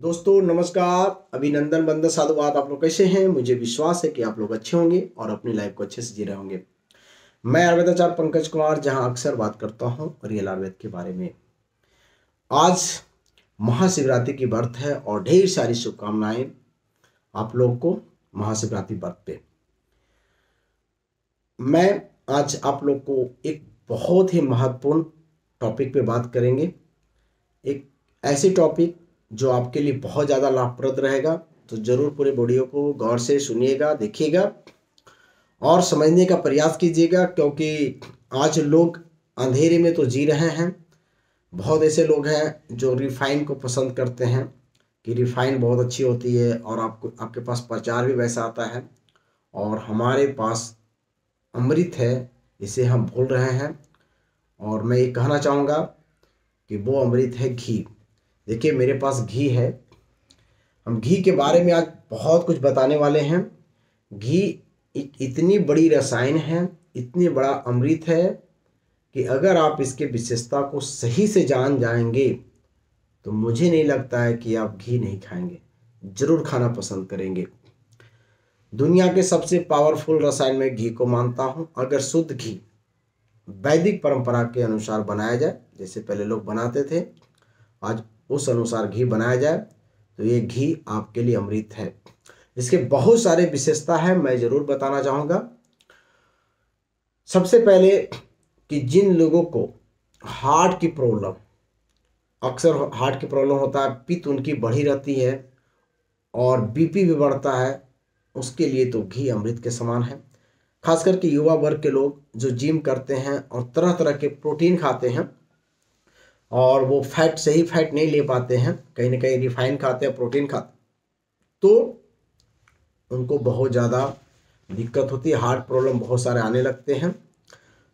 दोस्तों नमस्कार, अभिनंदन बंदर साधुवाद। आप लोग कैसे हैं? मुझे विश्वास है कि आप लोग अच्छे होंगे और अपनी लाइफ को अच्छे से जी रहे होंगे। मैं आयुर्वेदाचार्य पंकज कुमार जहां अक्सर बात करता हूं रियल आयुर्वेद के बारे में। आज महाशिवरात्रि की व्रत है और ढेर सारी शुभकामनाएं आप लोग को महाशिवरात्रि व्रत पे। मैं आज आप लोग को एक बहुत ही महत्वपूर्ण टॉपिक पे बात करेंगे। एक ऐसी टॉपिक जो आपके लिए बहुत ज़्यादा लाभप्रद रहेगा, तो ज़रूर पूरे वीडियो को गौर से सुनिएगा, देखिएगा और समझने का प्रयास कीजिएगा, क्योंकि आज लोग अंधेरे में तो जी रहे हैं। बहुत ऐसे लोग हैं जो रिफाइन को पसंद करते हैं कि रिफाइन बहुत अच्छी होती है और आपके पास प्रचार भी वैसा आता है, और हमारे पास अमृत है, इसे हम भूल रहे हैं। और मैं ये कहना चाहूँगा कि वो अमृत है घी। देखिए मेरे पास घी है। हम घी के बारे में आज बहुत कुछ बताने वाले हैं। घी इतनी बड़ी रसायन है, इतनी बड़ा अमृत है कि अगर आप इसके विशेषता को सही से जान जाएंगे तो मुझे नहीं लगता है कि आप घी नहीं खाएंगे, जरूर खाना पसंद करेंगे। दुनिया के सबसे पावरफुल रसायन में घी को मानता हूँ। अगर शुद्ध घी वैदिक परंपरा के अनुसार बनाया जाए, जैसे पहले लोग बनाते थे, आज उस अनुसार घी बनाया जाए तो ये घी आपके लिए अमृत है। इसके बहुत सारे विशेषता है, मैं ज़रूर बताना चाहूँगा। सबसे पहले कि जिन लोगों को हार्ट की प्रॉब्लम, अक्सर हार्ट की प्रॉब्लम होता है, पित्त उनकी बढ़ी रहती है और बीपी भी बढ़ता है, उसके लिए तो घी अमृत के समान है। खास करके युवा वर्ग के लोग जो जिम करते हैं और तरह तरह के प्रोटीन खाते हैं और वो फैट, सही फैट नहीं ले पाते हैं, कहीं ना कहीं रिफाइन खाते हैं, प्रोटीन खाते, तो उनको बहुत ज़्यादा दिक्कत होती है, हार्ट प्रॉब्लम बहुत सारे आने लगते हैं।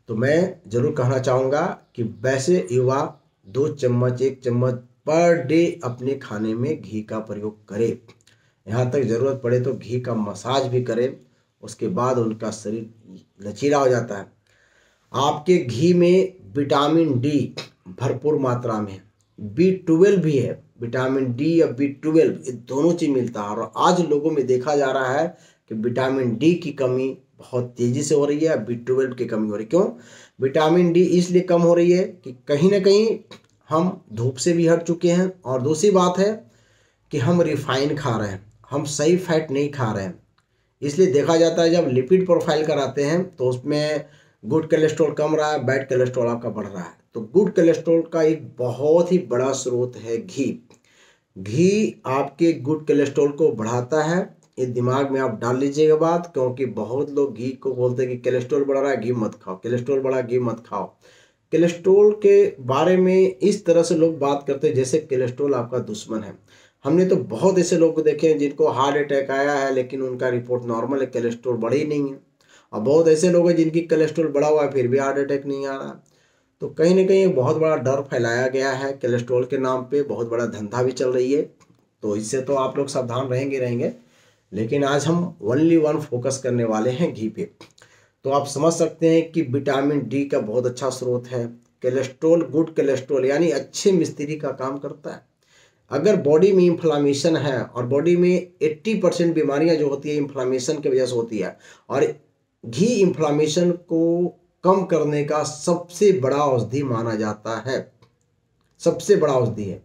तो मैं ज़रूर कहना चाहूँगा कि वैसे युवा 2 चम्मच 1 चम्मच पर डे अपने खाने में घी का प्रयोग करें। यहाँ तक ज़रूरत पड़े तो घी का मसाज भी करें, उसके बाद उनका शरीर लचीला हो जाता है। आपके घी में विटामिन डी भरपूर मात्रा में है, B12 भी है। विटामिन डी या B12 ये दोनों चीज़ मिलता है। और आज लोगों में देखा जा रहा है कि विटामिन डी की कमी बहुत तेज़ी से हो रही है, B12 की कमी हो रही है। क्यों विटामिन डी इसलिए कम हो रही है कि कहीं ना कहीं हम धूप से भी हट चुके हैं, और दूसरी बात है कि हम रिफाइन खा रहे हैं, हम सही फैट नहीं खा रहे हैं। इसलिए देखा जाता है जब लिपिड प्रोफाइल कराते हैं तो उसमें गुड कोलेस्ट्रॉल कम रहा है, बैड कोलेस्ट्रॉल आपका बढ़ रहा है। तो गुड कोलेस्ट्रॉल का एक बहुत ही बड़ा स्रोत है घी। घी आपके गुड कोलेस्ट्रॉल को बढ़ाता है, ये दिमाग में आप डाल लीजिएगा बात, क्योंकि बहुत लोग घी को बोलते हैं कि कोलेस्ट्रॉल बढ़ रहा है, घी मत खाओ, कोलेस्ट्रॉल बढ़ा, घी मत खाओ। कोलेस्ट्रॉल के बारे में इस तरह से लोग बात करते हैं जैसे कोलेस्ट्रॉल आपका दुश्मन है। हमने तो बहुत ऐसे लोग देखे हैं जिनको हार्ट अटैक आया है लेकिन उनका रिपोर्ट नॉर्मल है, कोलेस्ट्रॉल बढ़ी ही नहीं है। और बहुत ऐसे लोग हैं जिनकी कोलेस्ट्रॉल बढ़ा हुआ है फिर भी हार्ट अटैक नहीं आ रहा। तो कहीं ना कहीं बहुत बड़ा डर फैलाया गया है, कोलेस्ट्रॉल के नाम पे बहुत बड़ा धंधा भी चल रही है। तो इससे तो आप लोग सावधान रहेंगे। लेकिन आज हम ओनली वन फोकस करने वाले हैं घी पे। तो आप समझ सकते हैं कि विटामिन डी का बहुत अच्छा स्रोत है। कोलेस्ट्रॉल, गुड कोलेस्ट्रॉल यानी अच्छे मिस्त्री का काम करता है। अगर बॉडी में इन्फ्लामेशन है, और बॉडी में 80% बीमारियां जो होती है इन्फ्लामेशन की वजह से होती है, और घी इन्फ्लामेशन को कम करने का सबसे बड़ा औषधि माना जाता है, सबसे बड़ा औषधि है।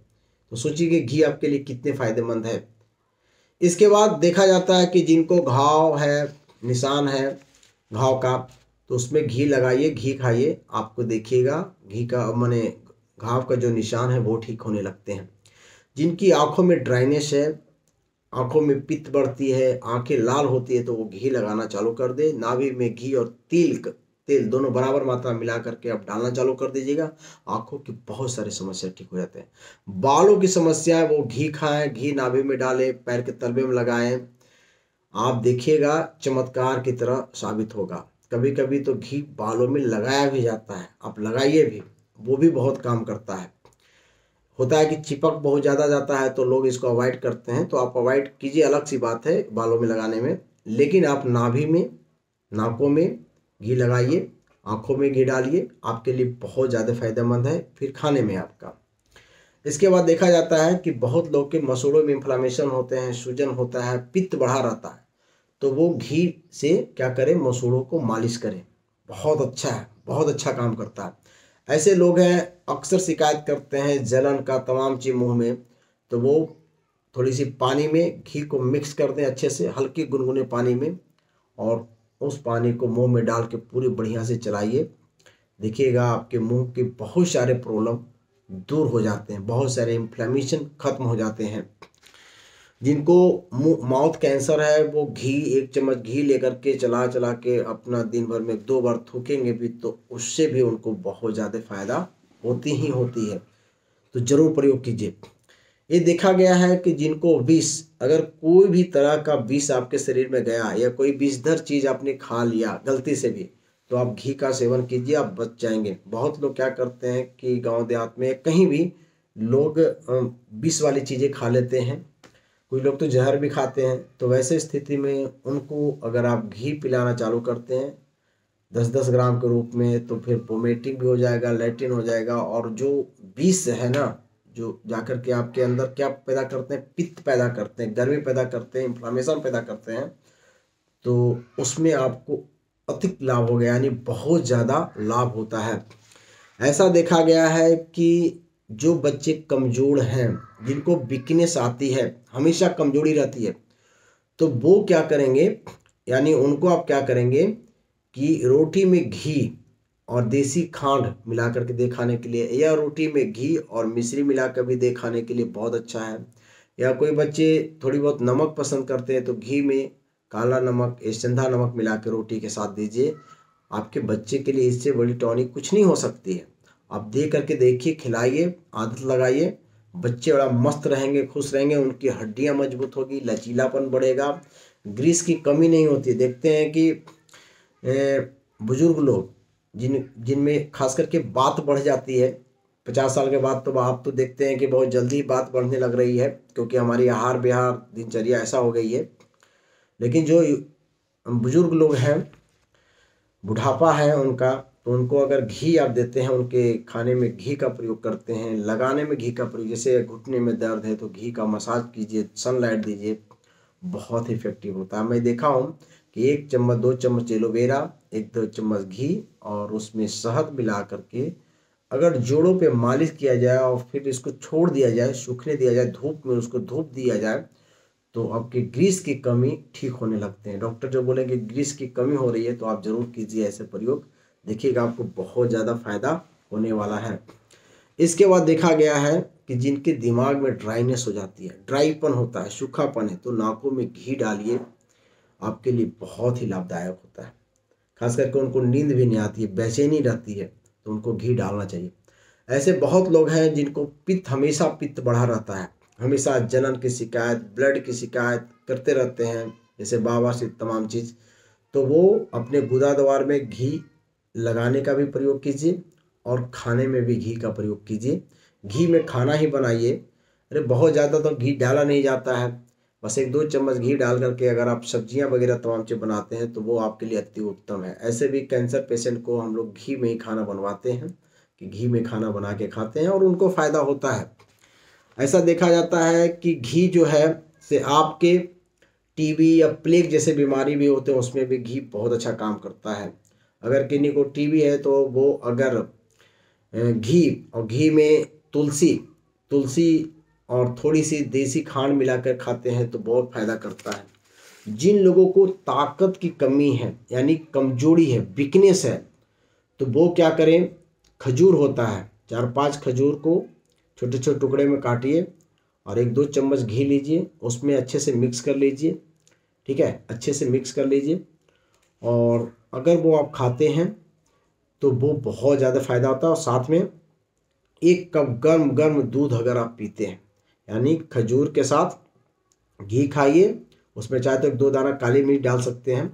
तो सोचिए कि घी आपके लिए कितने फायदेमंद है। इसके बाद देखा जाता है कि जिनको घाव है, निशान है घाव का, तो उसमें घी लगाइए, घी खाइए, आपको देखिएगा घी का माने घाव का जो निशान है वो ठीक होने लगते हैं। जिनकी आंखों में ड्राइनेस है, आंखों में पित्त बढ़ती है, आंखें लाल होती है, तो वो घी लगाना चालू कर दे। नाभि में घी और तेल दोनों बराबर मात्रा मिला करके आप डालना चालू कर दीजिएगा, आंखों की बहुत सारी समस्या ठीक हो जाते हैं। बालों की समस्या है वो घी खाएं, घी नाभि में डालें, पैर के तलवे में लगाएं, आप देखिएगा चमत्कार की तरह साबित होगा। कभी कभी तो घी बालों में लगाया भी जाता है, आप लगाइए भी, वो भी बहुत काम करता है। होता है कि चिपक बहुत ज़्यादा जाता है तो लोग इसको अवॉइड करते हैं, तो आप अवॉइड कीजिए, अलग सी बात है बालों में लगाने में। लेकिन आप नाभि में, नाकों में घी लगाइए, आँखों में घी डालिए, आपके लिए बहुत ज़्यादा फायदेमंद है। फिर खाने में आपका इसके बाद देखा जाता है कि बहुत लोग के मसूड़ों में इन्फ्लामेशन होते हैं, सूजन होता है, पित्त बढ़ा रहता है, तो वो घी से क्या करें, मसूड़ों को मालिश करें। बहुत अच्छा है, बहुत अच्छा काम करता है। ऐसे लोग हैं अक्सर शिकायत करते हैं जलन का, तमाम चीज़ मुंह में, तो वो थोड़ी सी पानी में घी को मिक्स कर दें अच्छे से, हल्के गुनगुने पानी में, और उस पानी को मुंह में डाल के पूरी बढ़िया से चलाइए। देखिएगा आपके मुंह के बहुत सारे प्रॉब्लम दूर हो जाते हैं, बहुत सारे इन्फ्लेमेशन खत्म हो जाते हैं। जिनको माउथ कैंसर है वो घी, 1 चम्मच घी लेकर के चला चला के अपना दिन भर में 2 बार थूकेंगे भी तो उससे भी उनको बहुत ज़्यादा फायदा होती ही होती है। तो जरूर प्रयोग कीजिए। ये देखा गया है कि जिनको विष, अगर कोई भी तरह का विष आपके शरीर में गया या कोई विषधर चीज़ आपने खा लिया गलती से भी, तो आप घी का सेवन कीजिए, आप बच जाएंगे। बहुत लोग क्या करते हैं कि गांव देहात में कहीं भी लोग विष वाली चीज़ें खा लेते हैं, कुछ लोग तो जहर भी खाते हैं। तो वैसे स्थिति में उनको अगर आप घी पिलाना चालू करते हैं 10-10 ग्राम के रूप में, तो फिर वोमिटिंग भी हो जाएगा, लैट्रिन हो जाएगा, और जो विष है ना, जो जाकर के आपके अंदर क्या पैदा करते हैं, पित्त पैदा करते हैं, गर्मी पैदा करते हैं, इन्फ्लामेशन पैदा करते हैं, तो उसमें आपको अधिक लाभ हो गया, यानी बहुत ज़्यादा लाभ होता है। ऐसा देखा गया है कि जो बच्चे कमज़ोर हैं, जिनको वीकनेस आती है, हमेशा कमजोरी रहती है, तो वो क्या करेंगे, यानी उनको आप क्या करेंगे कि रोटी में घी और देसी खांड मिला करके दे खाने के लिए, या रोटी में घी और मिश्री मिला कर भी दे खाने के लिए बहुत अच्छा है। या कोई बच्चे थोड़ी बहुत नमक पसंद करते हैं तो घी में काला नमक या सेंधा नमक मिला के रोटी के साथ दीजिए। आपके बच्चे के लिए इससे बड़ी टॉनिक कुछ नहीं हो सकती है। आप दे करके देखिए, खिलाइए, आदत लगाइए, बच्चे बड़ा मस्त रहेंगे, खुश रहेंगे, उनकी हड्डियां मजबूत होगी, लचीलापन बढ़ेगा, ग्रीस की कमी नहीं होती। देखते हैं कि बुजुर्ग लोग जिनमें खास करके बात बढ़ जाती है 50 साल के बाद, तो आप तो देखते हैं कि बहुत जल्दी बात बढ़ने लग रही है, क्योंकि हमारी आहार विहार दिनचर्या ऐसा हो गई है। लेकिन जो बुजुर्ग लोग हैं, बुढ़ापा है उनका, तो उनको अगर घी आप देते हैं, उनके खाने में घी का प्रयोग करते हैं, लगाने में घी का प्रयोग, जैसे घुटने में दर्द है तो घी का मसाज कीजिए, सनलाइट दीजिए, बहुत इफेक्टिव होता है। मैं देखा हूँ कि 1 चम्मच 2 चम्मच एलोवेरा, 1-2 चम्मच घी और उसमें शहद मिला करके अगर जोड़ों पे मालिश किया जाए और फिर इसको छोड़ दिया जाए, सूखने दिया जाए, धूप में उसको धूप दिया जाए, तो आपकी ग्रीस की कमी ठीक होने लगते हैं। डॉक्टर जो बोलेंगे ग्रीस की कमी हो रही है तो आप जरूर कीजिए ऐसे प्रयोग, देखिएगा आपको बहुत ज़्यादा फायदा होने वाला है। इसके बाद देखा गया है कि जिनके दिमाग में ड्राइनेस हो जाती है, ड्राईपन होता है, सूखापन है, तो नाकों में घी डालिए, आपके लिए बहुत ही लाभदायक होता है। खास करके उनको नींद भी नहीं आती है, बेचैनी रहती है, तो उनको घी डालना चाहिए। ऐसे बहुत लोग हैं जिनको पित्त, हमेशा पित्त बढ़ा रहता है, हमेशा जलन की शिकायत, ब्लड की शिकायत करते रहते हैं, जैसे बाबा से तमाम चीज़, तो वो अपने गुदा द्वार में घी लगाने का भी प्रयोग कीजिए और खाने में भी घी का प्रयोग कीजिए। घी में खाना ही बनाइए। अरे बहुत ज़्यादा तो घी डाला नहीं जाता है, बस 1-2 चम्मच घी डाल करके अगर आप सब्जियां वगैरह तमाम चीज़ बनाते हैं तो वो आपके लिए अति उत्तम है। ऐसे भी कैंसर पेशेंट को हम लोग घी में ही खाना बनवाते हैं, कि घी में खाना बना के खाते हैं और उनको फ़ायदा होता है। ऐसा देखा जाता है कि घी जो है से आपके टीबी या प्लेग जैसे बीमारी भी होते हैं, उसमें भी घी बहुत अच्छा काम करता है। अगर किन्हीं को टीबी है तो वो अगर घी और घी में तुलसी तुलसी और थोड़ी सी देसी खांड मिलाकर खाते हैं तो बहुत फायदा करता है। जिन लोगों को ताकत की कमी है, यानी कमजोरी है, वीकनेस है, तो वो क्या करें, खजूर होता है, 4-5 खजूर को छोटे छोटे टुकड़े में काटिए और 1-2 चम्मच घी लीजिए, उसमें अच्छे से मिक्स कर लीजिए। ठीक है, अच्छे से मिक्स कर लीजिए, और अगर वो आप खाते हैं तो वो बहुत ज़्यादा फायदा होता है। और साथ में 1 कप गर्म गर्म दूध अगर आप पीते हैं, यानी खजूर के साथ घी खाइए, उसमें चाहे तो 1-2 दाना काली मिर्च डाल सकते हैं,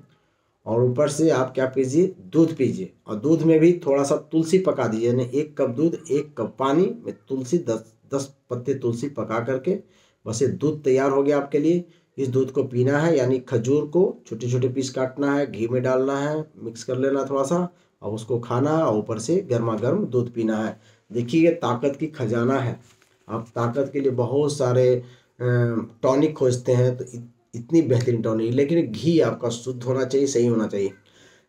और ऊपर से आप क्या पीजिए, दूध पीजिए, और दूध में भी थोड़ा सा तुलसी पका दीजिए, यानी 1 कप दूध 1 कप पानी में तुलसी 10 पत्ते तुलसी पका करके, बस ये दूध तैयार हो गया आपके लिए। इस दूध को पीना है, यानी खजूर को छोटे छोटे पीस काटना है, घी में डालना है, मिक्स कर लेना थोड़ा सा, और उसको खाना है, और ऊपर से गर्मा गर्म दूध पीना है। देखिए ये ताकत की खजाना है, आप ताकत के लिए बहुत सारे टॉनिक खोजते हैं, तो इतनी बेहतरीन टॉनिक, लेकिन घी आपका शुद्ध होना चाहिए, सही होना चाहिए।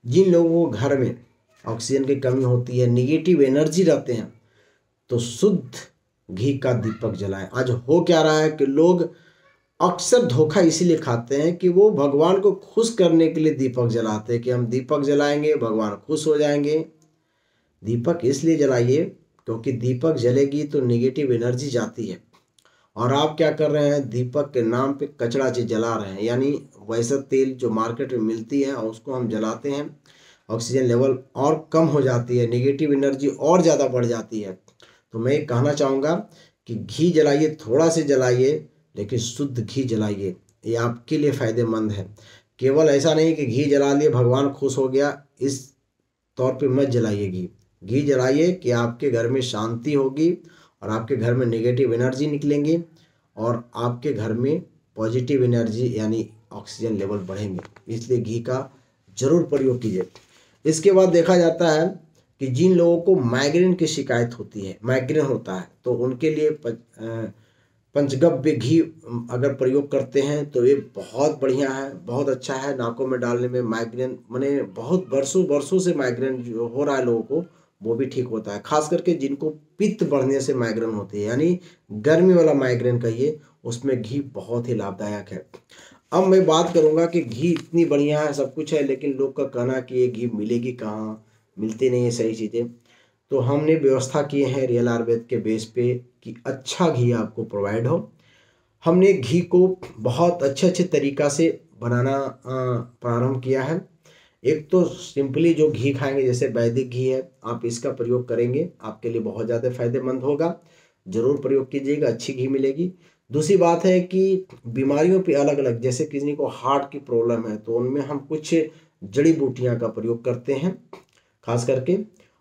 जिन लोगों को घर में ऑक्सीजन की कमी होती है, निगेटिव एनर्जी रहते हैं, तो शुद्ध घी का दीपक जलाएं। आज हो क्या रहा है कि लोग अक्सर धोखा इसीलिए खाते हैं कि वो भगवान को खुश करने के लिए दीपक जलाते हैं कि हम दीपक जलाएंगे, भगवान खुश हो जाएंगे। दीपक इसलिए जलाइए क्योंकि दीपक जलेगी तो निगेटिव एनर्जी जाती है, और आप क्या कर रहे हैं, दीपक के नाम पे कचरा चीज जला रहे हैं। यानी वैसा तेल जो मार्केट में मिलती है और उसको हम जलाते हैं, ऑक्सीजन लेवल और कम हो जाती है, निगेटिव एनर्जी और ज़्यादा बढ़ जाती है। तो मैं ये कहना चाहूँगा कि घी जलाइए, थोड़ा से जलाइए, लेकिन शुद्ध घी जलाइए, ये आपके लिए फ़ायदेमंद है। केवल ऐसा नहीं कि घी जला लिए भगवान खुश हो गया, इस तौर पे मत जलाइए घी। घी जलाइए कि आपके घर में शांति होगी और आपके घर में नेगेटिव एनर्जी निकलेंगी और आपके घर में पॉजिटिव एनर्जी यानी ऑक्सीजन लेवल बढ़ेंगे। इसलिए घी का जरूर प्रयोग कीजिए। इसके बाद देखा जाता है कि जिन लोगों को माइग्रेन की शिकायत होती है, माइग्रेन होता है, तो उनके लिए पंचगव्य घी अगर प्रयोग करते हैं तो ये बहुत बढ़िया है, बहुत अच्छा है। नाकों में डालने में माइग्रेन माने बहुत वर्षों वर्षों से माइग्रेन जो हो रहा है लोगों को, वो भी ठीक होता है। खास करके जिनको पित्त बढ़ने से माइग्रेन होती है, यानी गर्मी वाला माइग्रेन कहिए, उसमें घी बहुत ही लाभदायक है। अब मैं बात करूंगा कि घी इतनी बढ़िया है, सब कुछ है, लेकिन लोग का कहना कि ये घी मिलेगी कहाँ, मिलती नहीं है सही चीज़ें। तो हमने व्यवस्था किए हैं रियल आयुर्वेद के बेस पे कि अच्छा घी आपको प्रोवाइड हो। हमने घी को बहुत अच्छे तरीक़ा से बनाना प्रारंभ किया है। एक तो सिंपली जो घी खाएंगे, जैसे वैदिक घी है, आप इसका प्रयोग करेंगे, आपके लिए बहुत ज़्यादा फायदेमंद होगा। ज़रूर प्रयोग कीजिएगा, अच्छी घी मिलेगी। दूसरी बात है कि बीमारियों पे अलग अलग, जैसे किसी को हार्ट की प्रॉब्लम है तो उनमें हम कुछ जड़ी बूटियाँ का प्रयोग करते हैं खास करके।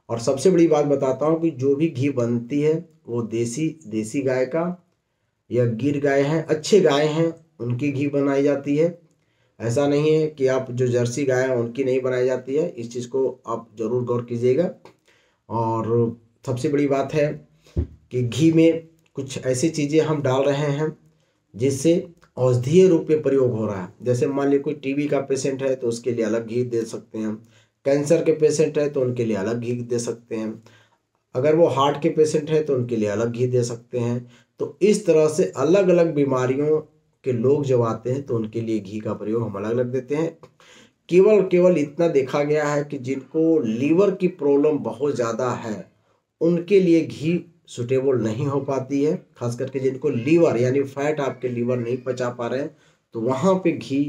और सबसे बड़ी बात बताता हूँ कि जो भी घी बनती है वो देसी गाय का या गिर गाय हैं, अच्छे गाय हैं, उनकी घी बनाई जाती है। ऐसा नहीं है कि आप जो जर्सी गाय है उनकी नहीं बनाई जाती है, इस चीज़ को आप ज़रूर गौर कीजिएगा। और सबसे बड़ी बात है कि घी में कुछ ऐसी चीज़ें हम डाल रहे हैं जिससे औषधीय रूप में प्रयोग हो रहा है। जैसे मान लीजिए कोई टीबी का पेशेंट है तो उसके लिए अलग घी दे सकते हैं, कैंसर के पेशेंट है तो उनके लिए अलग घी दे सकते हैं, अगर वो हार्ट के पेशेंट है तो उनके लिए अलग घी दे सकते हैं। तो इस तरह से अलग अलग बीमारियों के लोग जब आते हैं तो उनके लिए घी का प्रयोग हम अलग अलग देते हैं। केवल इतना देखा गया है कि जिनको लीवर की प्रॉब्लम बहुत ज़्यादा है उनके लिए घी सुटेबल नहीं हो पाती है। खास करके जिनको लीवर यानी फैट आपके लीवर नहीं पचा पा रहे हैं तो वहाँ पे घी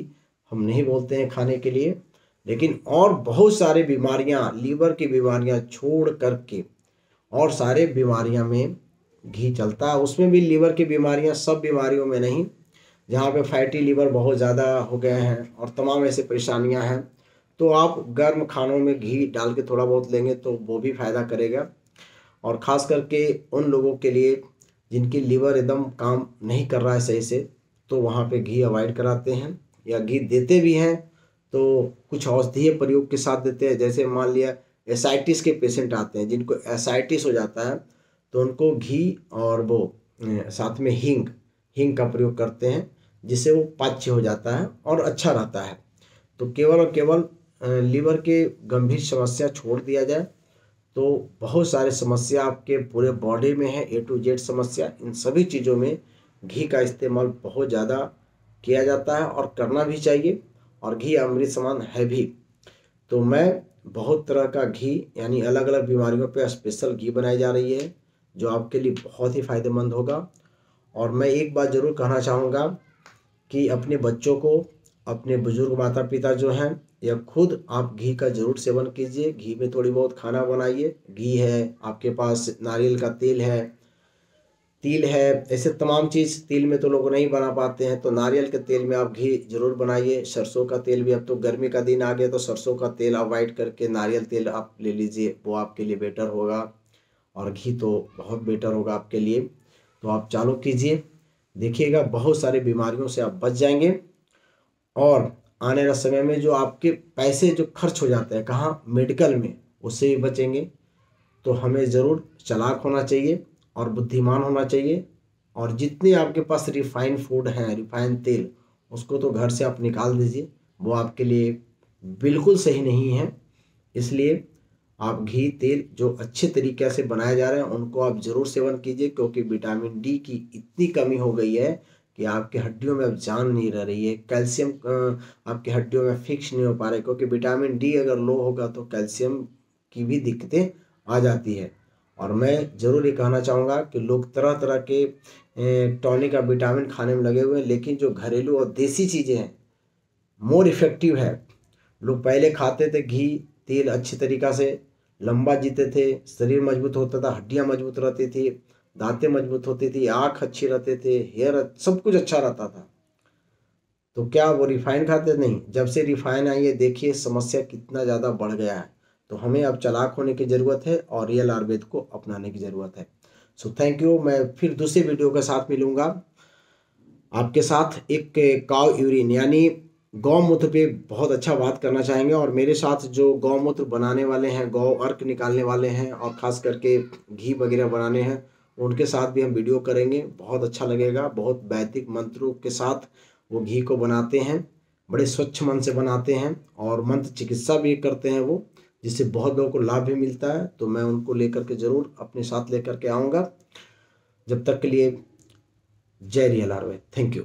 हम नहीं बोलते हैं खाने के लिए। लेकिन और बहुत सारे बीमारियाँ, लीवर की बीमारियाँ छोड़ करके और सारे बीमारियां में घी चलता है। उसमें भी लीवर की बीमारियां, सब बीमारियों में नहीं, जहाँ पे फैटी लीवर बहुत ज़्यादा हो गए हैं और तमाम ऐसे परेशानियां हैं, तो आप गर्म खानों में घी डाल के थोड़ा बहुत लेंगे तो वो भी फ़ायदा करेगा। और ख़ास करके उन लोगों के लिए जिनकी लीवर एकदम काम नहीं कर रहा है सही से, तो वहाँ पे घी अवॉइड कराते हैं, या घी देते भी हैं तो कुछ औषधीय प्रयोग के साथ देते हैं। जैसे मान लिया एसाइटिस के पेशेंट आते हैं, जिनको एसाइटिस हो जाता है तो उनको घी और वो साथ में हींग का प्रयोग करते हैं, जिससे वो पाच्य हो जाता है और अच्छा रहता है। तो केवल और केवल लीवर के गंभीर समस्या छोड़ दिया जाए तो बहुत सारे समस्या आपके पूरे बॉडी में है, A to Z समस्या, इन सभी चीज़ों में घी का इस्तेमाल बहुत ज़्यादा किया जाता है और करना भी चाहिए। और घी अमृत समान है भी। तो मैं बहुत तरह का घी यानी अलग अलग बीमारियों पे स्पेशल घी बनाई जा रही है जो आपके लिए बहुत ही फ़ायदेमंद होगा। और मैं एक बात ज़रूर कहना चाहूँगा कि अपने बच्चों को, अपने बुजुर्ग माता पिता जो हैं, या खुद आप घी का ज़रूर सेवन कीजिए। घी में थोड़ी बहुत खाना बनाइए। घी है आपके पास, नारियल का तेल है, तिल है, ऐसे तमाम चीज़, तिल में तो लोग नहीं बना पाते हैं तो नारियल के तेल में आप घी जरूर बनाइए। सरसों का तेल भी, अब तो गर्मी का दिन आ गया तो सरसों का तेल अवॉइड करके नारियल तेल आप ले लीजिए, वो आपके लिए बेटर होगा। और घी तो बहुत बेटर होगा आपके लिए। तो आप चालू कीजिए, देखिएगा बहुत सारी बीमारियों से आप बच जाएंगे। और आने वाले समय में जो आपके पैसे जो खर्च हो जाते हैं कहाँ, मेडिकल में, उससे भी बचेंगे। तो हमें ज़रूर चालाक होना चाहिए और बुद्धिमान होना चाहिए और जितने आपके पास रिफाइंड फूड हैं, रिफाइंड तेल, उसको तो घर से आप निकाल दीजिए, वो आपके लिए बिल्कुल सही नहीं है। इसलिए आप घी तेल जो अच्छे तरीके से बनाए जा रहे हैं उनको आप ज़रूर सेवन कीजिए, क्योंकि विटामिन डी की इतनी कमी हो गई है कि आपकी हड्डियों में अब जान नहीं रह रही है। कैल्शियम आपकी हड्डियों में फिक्स नहीं हो पा रहा है, क्योंकि विटामिन डी अगर लो होगा तो कैल्शियम की भी दिक्कतें आ जाती है। और मैं ज़रूर ये कहना चाहूँगा कि लोग तरह तरह के टॉनिक या विटामिन खाने में लगे हुए हैं, लेकिन जो घरेलू और देसी चीज़ें हैं मोर इफ़ेक्टिव है। लोग पहले खाते थे घी तेल, अच्छी तरीक़ा से लंबा जीते थे, शरीर मजबूत होता था, हड्डियाँ मजबूत रहती थी, दांतें मजबूत होती थी, आँख अच्छी रहते थे, हेयर सब कुछ अच्छा रहता था। तो क्या वो रिफाइन खाते? नहीं। जब से रिफाइन आई है देखिए समस्या कितना ज़्यादा बढ़ गया है। तो हमें अब चालाक होने की ज़रूरत है और रियल आयुर्वेद को अपनाने की ज़रूरत है। So thank you. मैं फिर दूसरे वीडियो के साथ मिलूँगा आपके साथ। एक काव यूरिन यानी गौमूत्र पे बहुत अच्छा बात करना चाहेंगे, और मेरे साथ जो गौमूत्र बनाने वाले हैं, गौ अर्क निकालने वाले हैं, और ख़ास करके घी वगैरह बनाने हैं, उनके साथ भी हम वीडियो करेंगे। बहुत अच्छा लगेगा। बहुत वैदिक मंत्रों के साथ वो घी को बनाते हैं, बड़े स्वच्छ मन से बनाते हैं, और मंत्र चिकित्सा भी करते हैं वो, जिससे बहुत लोगों को लाभ भी मिलता है। तो मैं उनको लेकर के ज़रूर अपने साथ लेकर के आऊँगा। जब तक के लिए जय रियल आयुर्वेद। Thank you.